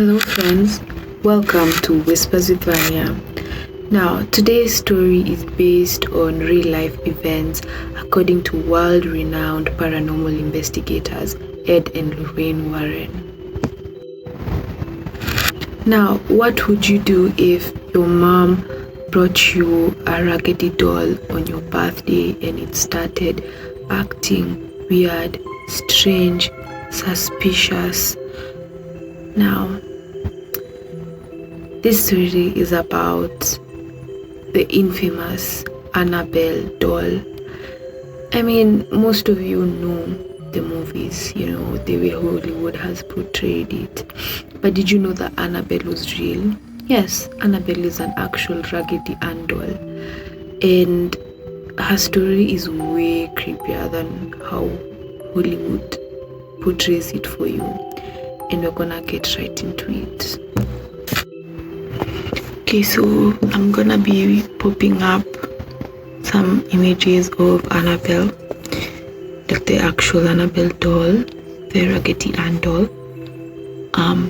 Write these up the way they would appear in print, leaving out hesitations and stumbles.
Hello friends, welcome to Whispers with Vanya. Now, today's story is based on real-life events according to world-renowned paranormal investigators Ed and Lorraine Warren. Now, what would you do if your mom brought you a raggedy doll on your birthday and it started acting weird, strange, suspicious? Now, this story is about the infamous Annabelle doll. I mean, most of you know the movies, the way Hollywood has portrayed it. But did you know that Annabelle was real? Yes, Annabelle is an actual Raggedy Ann doll. And her story is way creepier than how Hollywood portrays it for you. And we're gonna get right into it. Okay, so I'm gonna be popping up some images of Annabelle, like the actual Annabelle doll, the Raggedy Ann doll,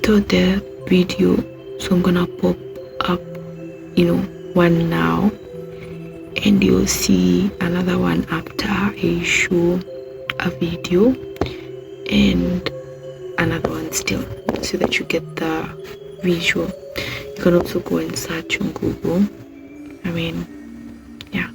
to the video. So I'm gonna pop up, one now, and you'll see another one after I show a video, and another one still, so that you get the visual. You can also go and search on Google. Yeah.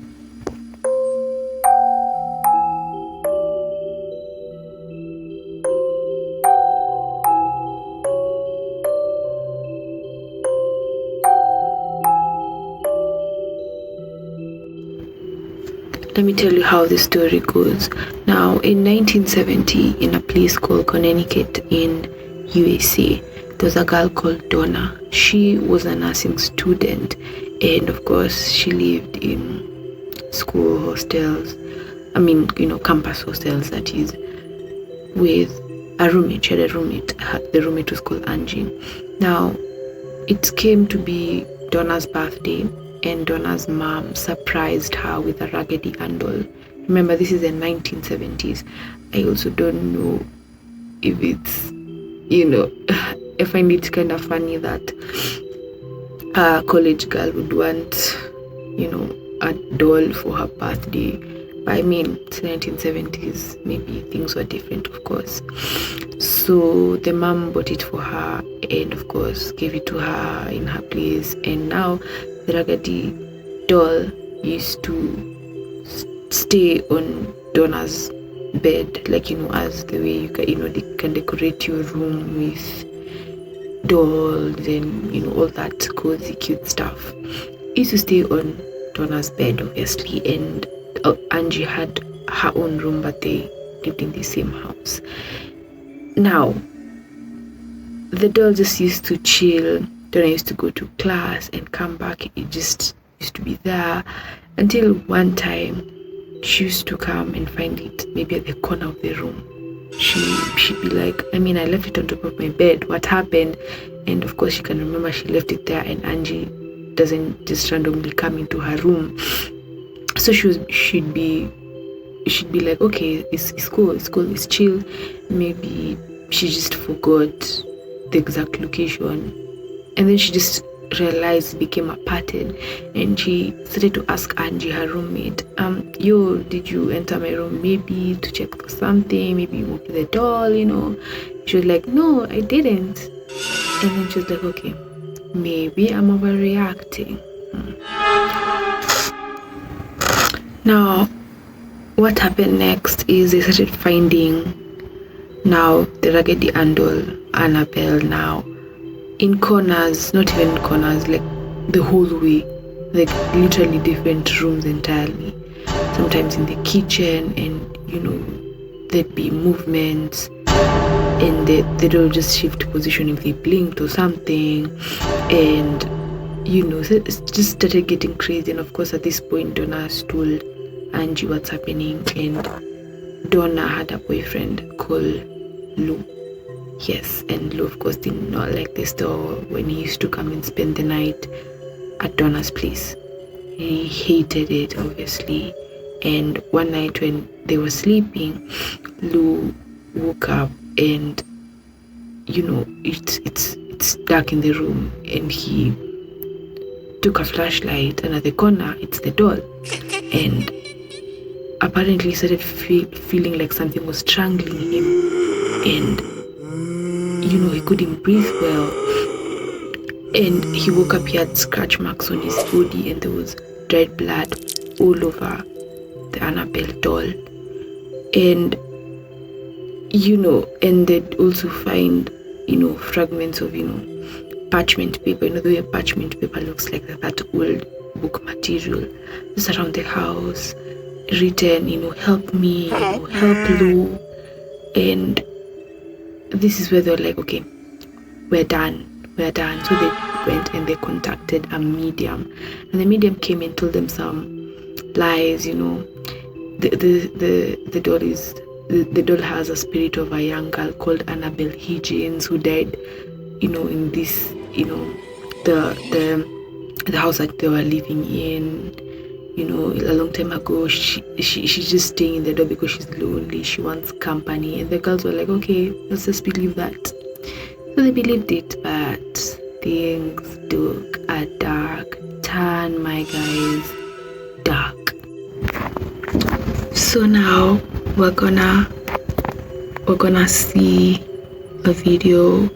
Let me tell you how the story goes. Now, in 1970, in a place called Connecticut in USA, there was a girl called Donna. She was a nursing student, and of course, she lived in school hostels. Campus hostels, that is, with a roommate. She had a roommate. The roommate was called Angie. Now, it came to be Donna's birthday, and Donna's mom surprised her with a Raggedy Ann doll. Remember, this is the 1970s. I also don't know if it's, I find it kind of funny that a college girl would want, a doll for her birthday. But I mean, it's 1970s, maybe things were different, of course. So the mom bought it for her and, of course, gave it to her in her place. And now the Raggedy doll used to stay on Donna's bed, as the way they can decorate your room with dolls and all that cozy cute stuff. It used to stay on Donna's bed, obviously, and Angie had her own room, but they lived in the same house. Now, the doll just used to chill. Donna used to go to class and come back. It just used to be there until one time she used to come and find it maybe at the corner of the room. She'd be like, I left it on top of my bed. What happened? And of course, she can remember she left it there, and Angie doesn't just randomly come into her room. So she'd be like, okay, it's cool, it's chill. Maybe she just forgot the exact location, and then she just realized it became a pattern, and she started to ask Angie, her roommate, did you enter my room maybe to check for something? Maybe you moved the doll, She was like, no, I didn't. And then she was like, okay, maybe I'm overreacting. Now, what happened next is they started finding now the Raggedy Ann doll, Annabelle, now in corners, not even corners, like the whole way, like literally different rooms entirely. Sometimes in the kitchen, and there'd be movements, and they'd all just shift position if they blinked or something, and so it just started getting crazy. And of course, at this point, Donna told Angie what's happening, and Donna had a boyfriend called Lou. Yes, and Lou, of course, did not like this doll when he used to come and spend the night at Donna's place. He hated it, obviously. And one night when they were sleeping, Lou woke up, and it's it's dark in the room, and he took a flashlight, and at the corner it's the doll, and apparently he started feeling like something was strangling him, and he couldn't breathe well, and he woke up. He had scratch marks on his body, and there was dried blood all over the Annabelle doll, and and they'd also find fragments of parchment paper. The way parchment paper looks like that old book material just around the house, written help me, help Lou. And this is where they're like, okay, we're done. So they went and they contacted a medium, and the medium came and told them some lies. The doll is the doll has a spirit of a young girl called Annabelle Higgins, who died in this the house that they were living in a long time ago. She's just staying in the door because she's lonely, she wants company. And the girls were like, okay, let's just believe that. So they believed it, but things took a dark turn, my guys. Dark. So now we're gonna see a video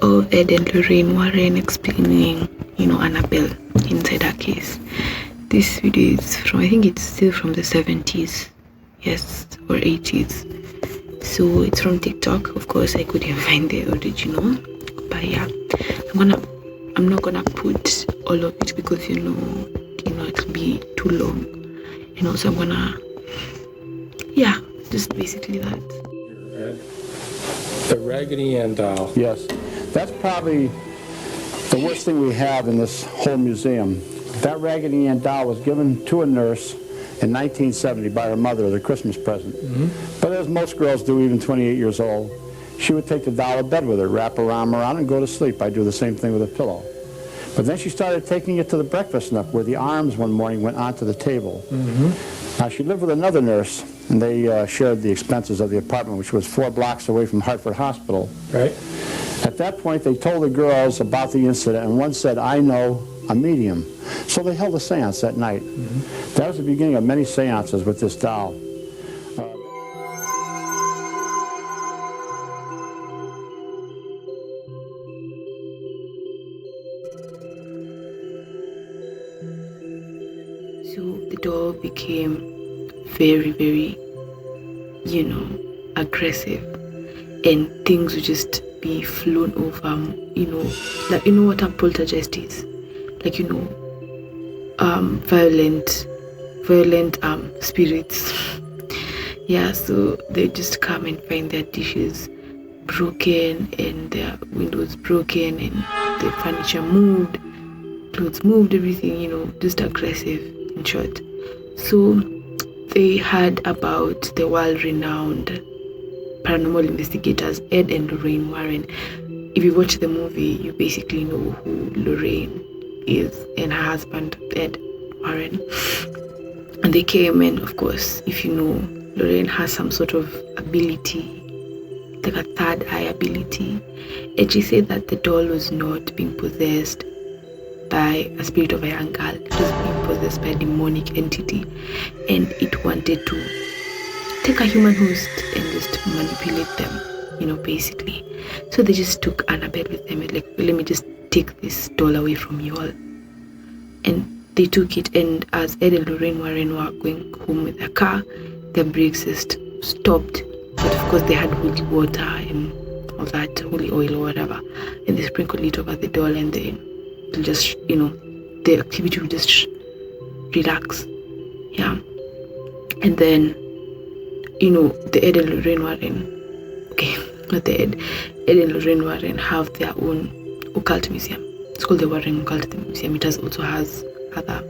of Ed and Lorraine Warren explaining Annabelle inside her case. This video is from, I think it's still from the 70s, yes, or 80s. So it's from TikTok. Of course, I couldn't find the original, but yeah, I'm not gonna put all of it because it'll be too long. So I'm gonna, just basically that. The Raggedy Ann Doll. Yes, that's probably the worst thing we have in this whole museum. That Raggedy Ann Doll was given to a nurse in 1970 by her mother as a Christmas present. Mm-hmm. But as most girls do, even 28 years old, she would take the doll to bed with her, wrap her arm around, and go to sleep. I do the same thing with a pillow. But then she started taking it to the breakfast nook, where the arms one morning went onto the table. Mm-hmm. Now, she lived with another nurse, and they shared the expenses of the apartment, which was 4 blocks away from Hartford Hospital. Right. At that point, they told the girls about the incident, and one said, I know a medium. So they held a seance that night. Mm-hmm. That was the beginning of many seances with this doll. So the doll became very, very, aggressive, and things would just be flown over, like, what a poltergeist is, like, violent spirits. Yeah, so they just come and find their dishes broken and their windows broken and the furniture moved, clothes moved, everything, just aggressive, in short. So they heard about the world-renowned paranormal investigators Ed and Lorraine Warren. If you watch the movie, you basically know who Lorraine is and her husband Ed Warren. And they came, and of course, if you know, Lorraine has some sort of ability, like a third eye ability, and she said that the doll was not being possessed by a spirit of a young girl. It was being possessed by a demonic entity, and it wanted to take a human host and just manipulate them, basically. So they just took Annabelle with them, and like, let me just take this doll away from you all. And they took it, and as Ed and Lorraine Warren were going home with their car, their brakes just stopped. But of course they had holy water and all that, holy oil or whatever, and they sprinkled it over the doll, and then just, the activity will just relax. Yeah. And then, the Ed and Lorraine Warren, not the Ed and Lorraine Warren have their own occult museum. It's called the Warren Occult Museum. It also has other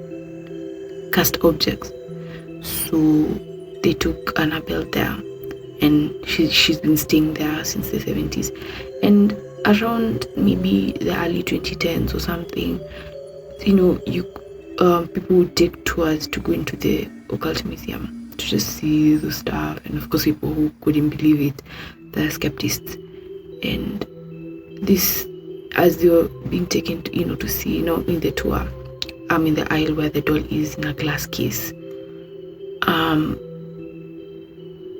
cast objects. So they took Annabelle there, and she's been staying there since the 70s. And around maybe the early 2010s or something, people would take tours to go into the occult museum to just see the stuff. And of course, people who couldn't believe it, the skeptics. And this as you're being taken to, to see, in the tour, in the aisle where the doll is in a glass case,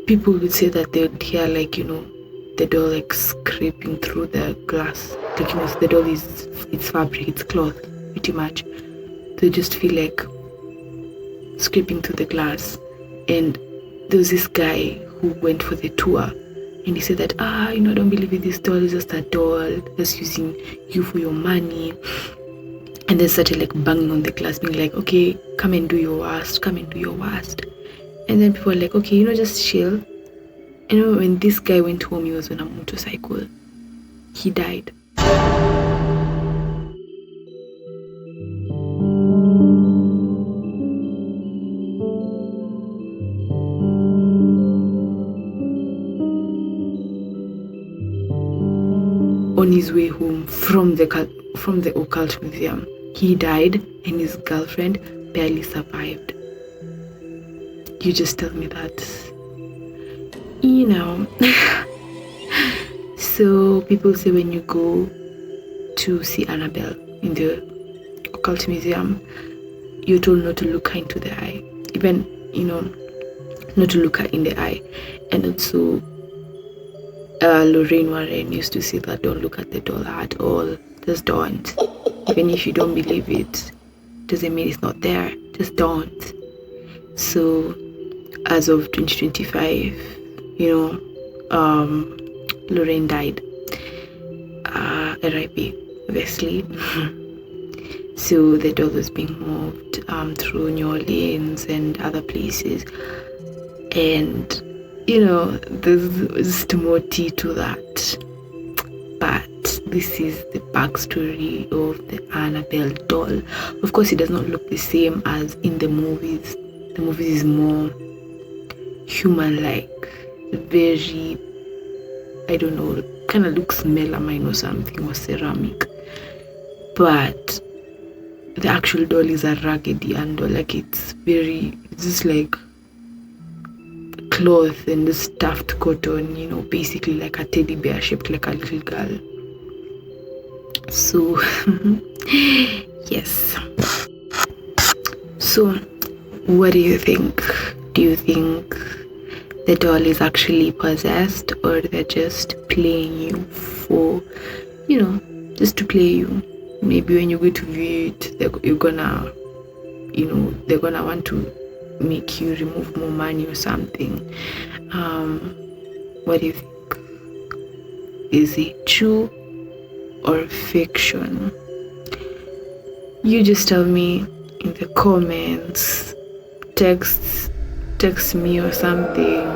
people would say that they would hear the doll scraping through the glass. The doll it's fabric, it's cloth, pretty much. They just feel like scraping through the glass. And there was this guy who went for the tour, and he said that don't believe it, this doll is just a doll that's using you for your money. And then started banging on the glass, being like, okay, come and do your worst, come and do your worst. And then people were like, okay, just chill. And when this guy went home, he was on a motorcycle. He died. On his way home from the occult museum, he died, and his girlfriend barely survived. You just tell me that. So people say when you go to see Annabelle in the occult museum, you're told not to look her into the eye, even not to look her in the eye. And also Lorraine Warren used to say that don't look at the doll at all, just don't. Even if you don't believe it, doesn't mean it's not there, just don't. So as of 2025, Lorraine died. R.I.P. obviously. So the doll was being moved through New Orleans and other places, and there's just more tea to that. But this is the backstory of the Annabelle doll. Of course, it does not look the same as in the movies. The movies is more human-like, very, I don't know, kind of looks melamine or something, or ceramic. But the actual doll is a Raggedy Ann Doll. It's just cloth and stuffed cotton, basically like a teddy bear shaped like a little girl. So yes. So what do you think? Do you think the doll is actually possessed, or they're just playing you for, just to play you? Maybe when you go to view it, they're gonna want to make you remove more money or something. What do you think? Is it true or fiction? You just tell me in the comments. Text me or something.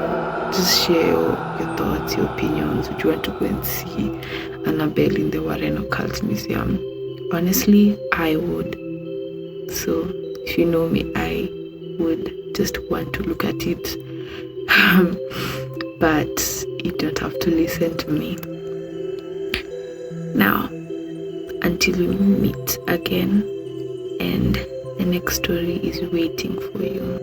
Just share your thoughts, your opinions. Would you want to go and see Annabelle in the Warren Occult Museum? Honestly, I would. So if you know me, I would just want to look at it. But you don't have to listen to me. Now, until we meet again, and the next story is waiting for you.